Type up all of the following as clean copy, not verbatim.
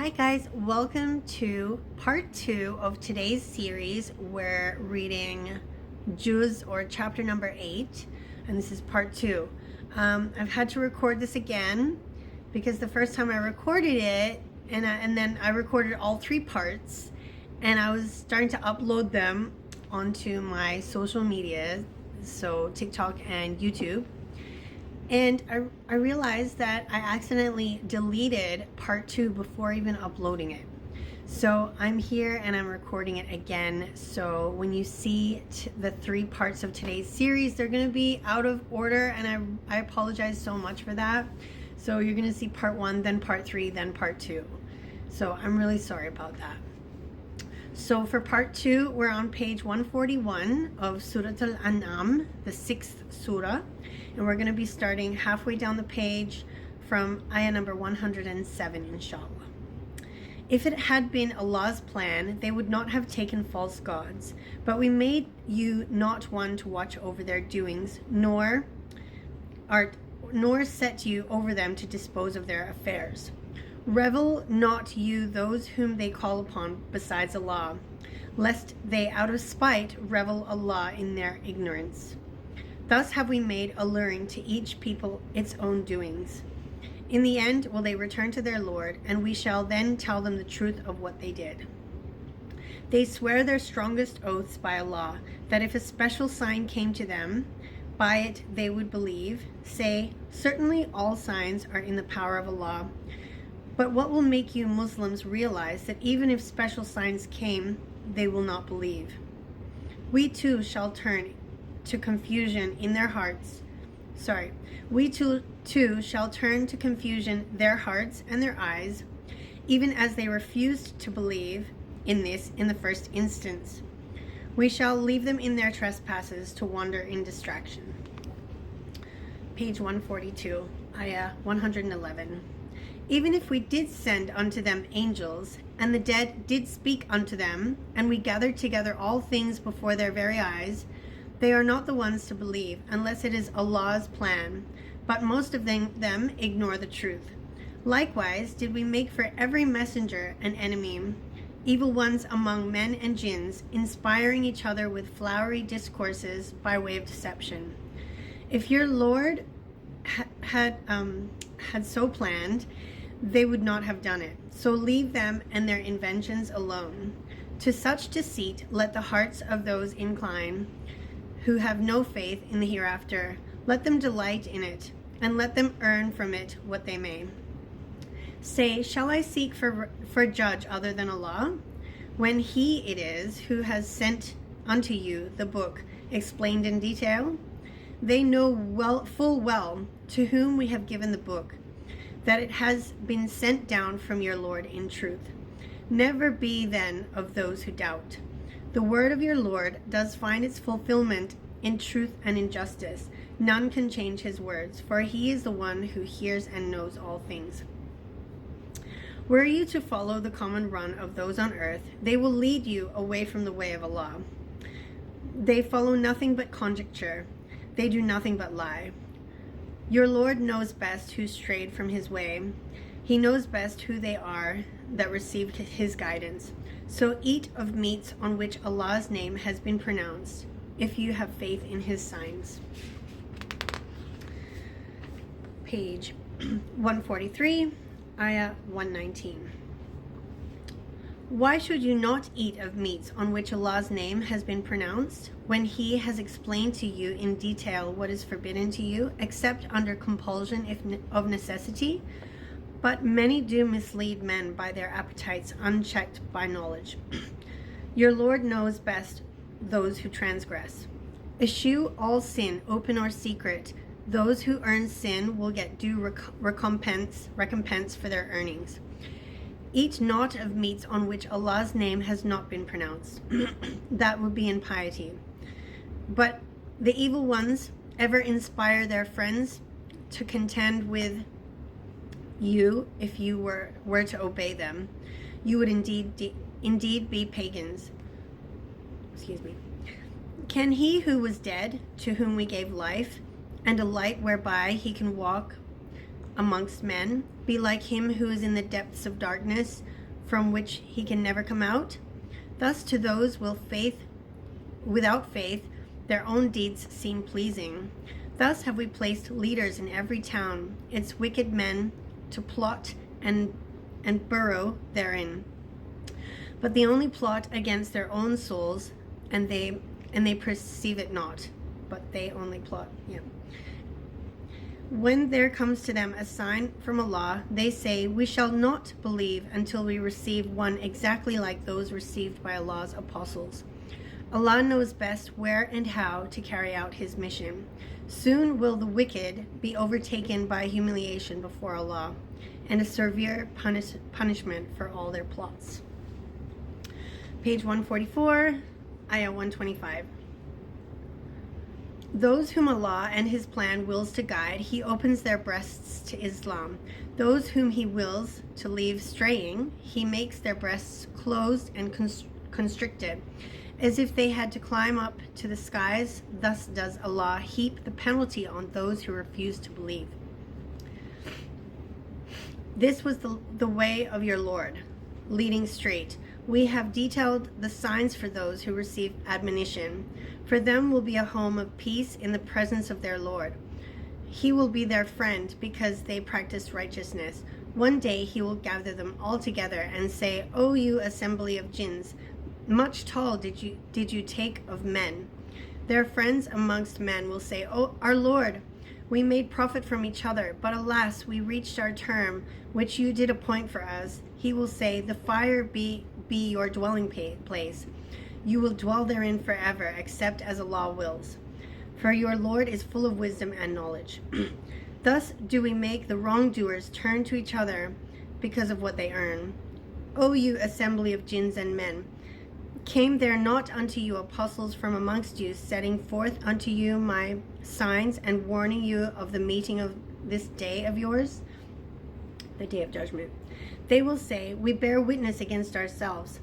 Hi guys, welcome to part 2 of today's series. We're reading Juz or chapter number 8, and this is part 2. I've had to record this again because the first time I recorded it and then I recorded all 3 parts, and I was starting to upload them onto my social media, so TikTok and YouTube. And I realized that I accidentally deleted part 2 before even uploading it. So I'm here and I'm recording it again. So when you see the 3 parts of today's series, they're going to be out of order, and I apologize so much for that. So you're going to see part 1, then part 3, then part 2. So I'm really sorry about that. So for part 2, we're on page 141 of Surah Al-An'am, the 6th surah. And we're going to be starting halfway down the page from ayah number 107, inshallah. If it had been Allah's plan, they would not have taken false gods, but we made you not one to watch over their doings, nor set you over them to dispose of their affairs. Revel not you those whom they call upon besides Allah, lest they out of spite revel Allah in their ignorance. Thus have we made alluring to each people its own doings. In the end will they return to their Lord, and we shall then tell them the truth of what they did. They swear their strongest oaths by Allah, that if a special sign came to them, by it they would believe. Say, certainly all signs are in the power of Allah. But what will make you Muslims realize that even if special signs came, they will not believe? We too shall turn to confusion in their hearts. We too shall turn to confusion their hearts and their eyes, even as they refused to believe in this in the first instance. We shall leave them in their trespasses to wander in distraction. Page 142, ayah 111. Even if we did send unto them angels, and the dead did speak unto them, and we gathered together all things before their very eyes, they are not the ones to believe, unless it is Allah's plan, but most of them ignore the truth. Likewise did we make for every messenger an enemy, evil ones among men and jinns, inspiring each other with flowery discourses by way of deception. If your Lord had so planned, they would not have done it. So leave them and their inventions alone. To such deceit let the hearts of those incline who have no faith in the hereafter. Let them delight in it, and let them earn from it what they may. Say, shall I seek for a judge other than Allah, when He it is who has sent unto you the book explained in detail? They know full well to whom we have given the book, that it has been sent down from your Lord in truth. Never be then of those who doubt. The word of your Lord does find its fulfillment in truth and in justice. None can change his words, for he is the one who hears and knows all things. Were you to follow the common run of those on earth, they will lead you away from the way of Allah. They follow nothing but conjecture. They do nothing but lie. Your Lord knows best who strayed from his way. He knows best who they are that received his guidance. So eat of meats on which Allah's name has been pronounced, if you have faith in his signs. Page 143, ayah 119. Why should you not eat of meats on which Allah's name has been pronounced, when he has explained to you in detail what is forbidden to you, except under compulsion if of necessity? But many do mislead men by their appetites, unchecked by knowledge. Your Lord knows best those who transgress. Eschew all sin, open or secret. Those who earn sin will get due recompense for their earnings. Eat not of meats on which Allah's name has not been pronounced. That would be impiety. But the evil ones ever inspire their friends to contend with you. If you were to obey them, you would indeed be pagans. Can he who was dead, to whom we gave life, and a light whereby he can walk, amongst men be like him who is in the depths of darkness, from which he can never come out? Thus to those without faith, their own deeds seem pleasing. Thus have we placed leaders in every town, its wicked men to plot and burrow therein. But they only plot against their own souls, and they perceive it not. But they only plot. Yeah. When there comes to them a sign from Allah, they say, "We shall not believe until we receive one exactly like those received by Allah's apostles." Allah knows best where and how to carry out his mission. Soon will the wicked be overtaken by humiliation before Allah, and a severe punishment for all their plots. Page 144, Ayah 125. Those whom Allah and his plan wills to guide, he opens their breasts to Islam. Those whom he wills to leave straying, he makes their breasts closed and constricted, as if they had to climb up to the skies. Thus does Allah heap the penalty on those who refuse to believe. This was the way of your Lord, leading straight. We have detailed the signs for those who receive admonition. For them will be a home of peace in the presence of their Lord. He will be their friend because they practice righteousness. One day he will gather them all together and say, "O you assembly of jinns, much toll did you take of men." Their friends amongst men will say, "O our Lord, we made profit from each other, but alas, we reached our term, which you did appoint for us." He will say, "The fire be your dwelling place. You will dwell therein forever, except as Allah wills. For your Lord is full of wisdom and knowledge." Thus do we make the wrongdoers turn to each other because of what they earn. O you assembly of jinns and men, came there not unto you apostles from amongst you, setting forth unto you my signs and warning you of the meeting of this day of yours, the day of judgment? They will say, "We bear witness against ourselves.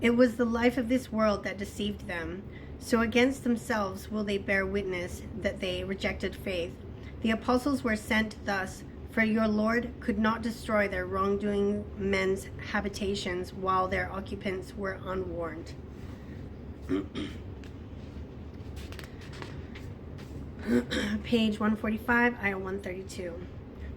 It was the life of this world that deceived them. So against themselves will they bear witness that they rejected faith. The apostles were sent thus, for your Lord could not destroy their wrongdoing men's habitations while their occupants were unwarned." Page 145, Ayah 132.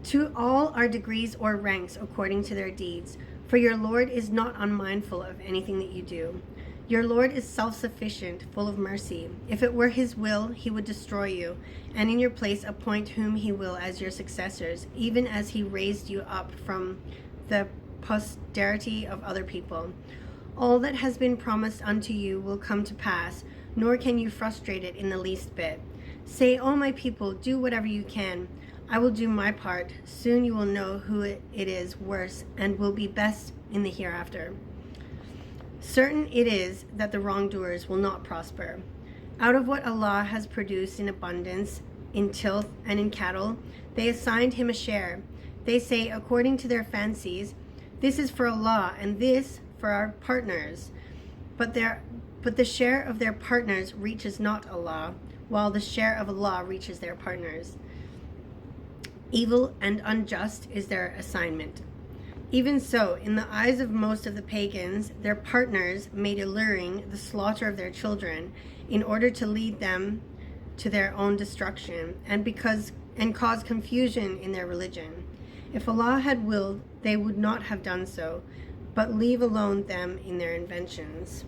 To all are degrees or ranks according to their deeds, for your Lord is not unmindful of anything that you do. Your Lord is self-sufficient, full of mercy. If it were his will, he would destroy you, and in your place appoint whom he will as your successors, even as he raised you up from the posterity of other people. All that has been promised unto you will come to pass, nor can you frustrate it in the least bit. Say, "O my people, do whatever you can. I will do my part. Soon you will know who it is worse and will be best in the hereafter." Certain it is that the wrongdoers will not prosper. Out of what Allah has produced in abundance, in tilth and in cattle, they assigned him a share. They say, according to their fancies, "This is for Allah, and this for our partners." But the share of their partners reaches not Allah, while the share of Allah reaches their partners. Evil and unjust is their assignment. Even so, in the eyes of most of the pagans, their partners made alluring the slaughter of their children in order to lead them to their own destruction and cause confusion in their religion. If Allah had willed, they would not have done so, but leave alone them in their inventions.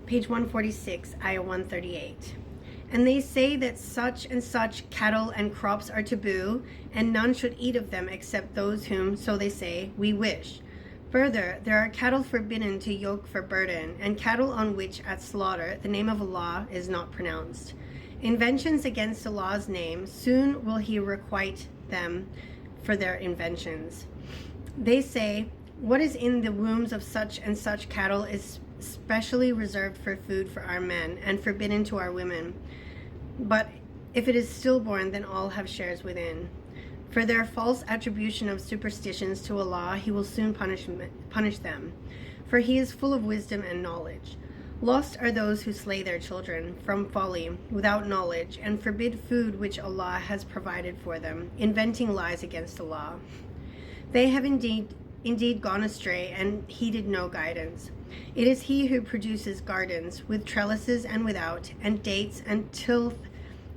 Page 146, Ayah 138. And they say that such and such cattle and crops are taboo, and none should eat of them except those whom, so they say, we wish. Further, there are cattle forbidden to yoke for burden, and cattle on which at slaughter the name of Allah is not pronounced. Inventions against Allah's name, soon will he requite them for their inventions. They say, what is in the wombs of such and such cattle is specially reserved for food for our men, and forbidden to our women. But if it is stillborn, then all have shares within. For their false attribution of superstitions to Allah, he will soon punish them, for he is full of wisdom and knowledge. Lost are those who slay their children from folly, without knowledge, and forbid food which Allah has provided for them, inventing lies against Allah. They have indeed gone astray and heeded no guidance. It is He who produces gardens with trellises and without, and dates and tilth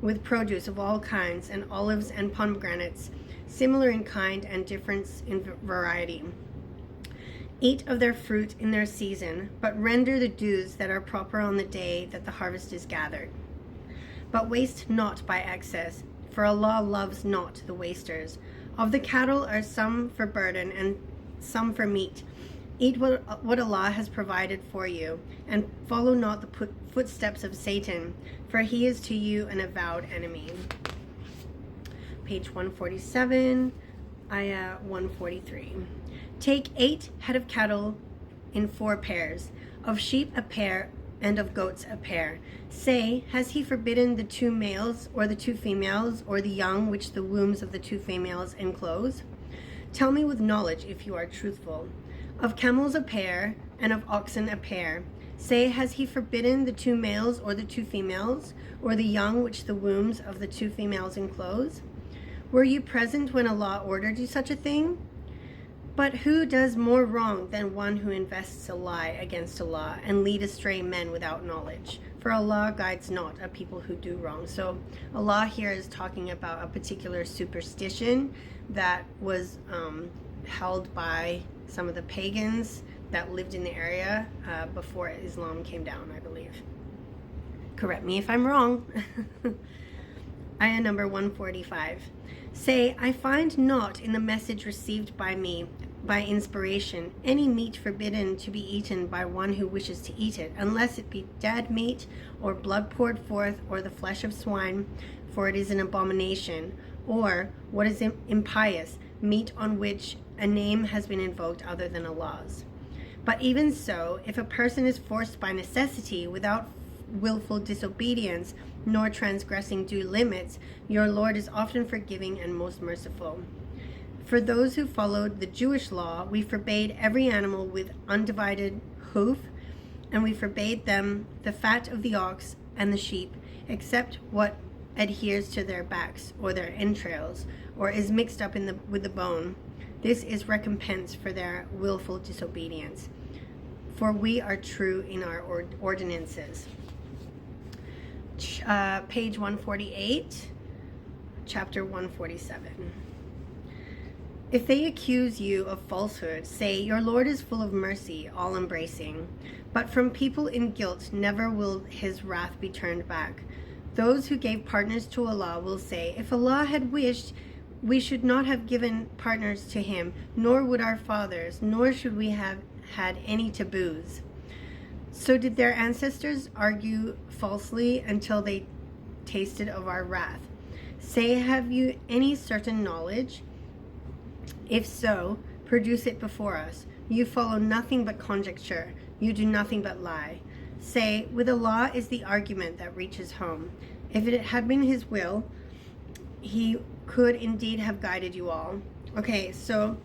with produce of all kinds, and olives and pomegranates, similar in kind and difference in variety. Eat of their fruit in their season, but render the dues that are proper on the day that the harvest is gathered. But waste not by excess, for Allah loves not the wasters. Of the cattle are some for burden and some for meat. Eat what Allah has provided for you, and follow not the footsteps of Satan, for he is to you an avowed enemy. Page 147, ayah 143. Take 8 head of cattle in 4 pairs, of sheep a pair, and of goats a pair. Say, has he forbidden the 2 males, or the 2 females, or the young which the wombs of the 2 females enclose? Tell me with knowledge if you are truthful. Of camels a pair, and of oxen a pair. Say, has he forbidden the 2 males, or the 2 females, or the young which the wombs of the 2 females enclose? Were you present when Allah ordered you such a thing? But who does more wrong than one who invests a lie against Allah and lead astray men without knowledge? For Allah guides not a people who do wrong. So Allah here is talking about a particular superstition that was held by some of the pagans that lived in the area before Islam came down, I believe. Correct me if I'm wrong. Ayah number 145. Say, I find not in the message received by me, by inspiration, any meat forbidden to be eaten by one who wishes to eat it, unless it be dead meat, or blood poured forth, or the flesh of swine, for it is an abomination, or what is impious, meat on which a name has been invoked other than Allah's. But even so, if a person is forced by necessity, without willful disobedience, nor transgressing due limits, your Lord is often forgiving and most merciful. For those who followed the Jewish law, we forbade every animal with undivided hoof, and we forbade them the fat of the ox and the sheep, except what adheres to their backs or their entrails, or is mixed up with the bone. This is recompense for their willful disobedience. For we are true in our ordinances. Page 148, chapter 147. If they accuse you of falsehood, say, your Lord is full of mercy, all-embracing. But from people in guilt never will his wrath be turned back. Those who gave partners to Allah will say, if Allah had wished, we should not have given partners to him, nor would our fathers, nor should we have had any taboos. So did their ancestors argue falsely until they tasted of our wrath? Say, have you any certain knowledge? If so, produce it before us. You follow nothing but conjecture. You do nothing but lie. Say, with Allah is the argument that reaches home. If it had been his will, he could indeed have guided you all. Okay, so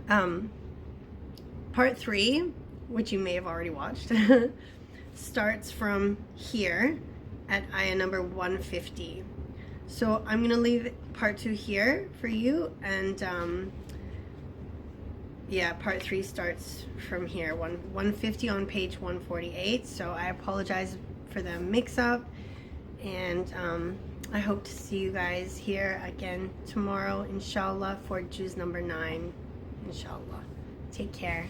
part 3, which you may have already watched, starts from here at ayah number 150. So I'm going to leave part 2 here for you, and yeah, part 3 starts from here, 150 on page 148. So I apologize for the mix-up, and I hope to see you guys here again tomorrow, inshallah, for juz number 9, inshallah. Take care.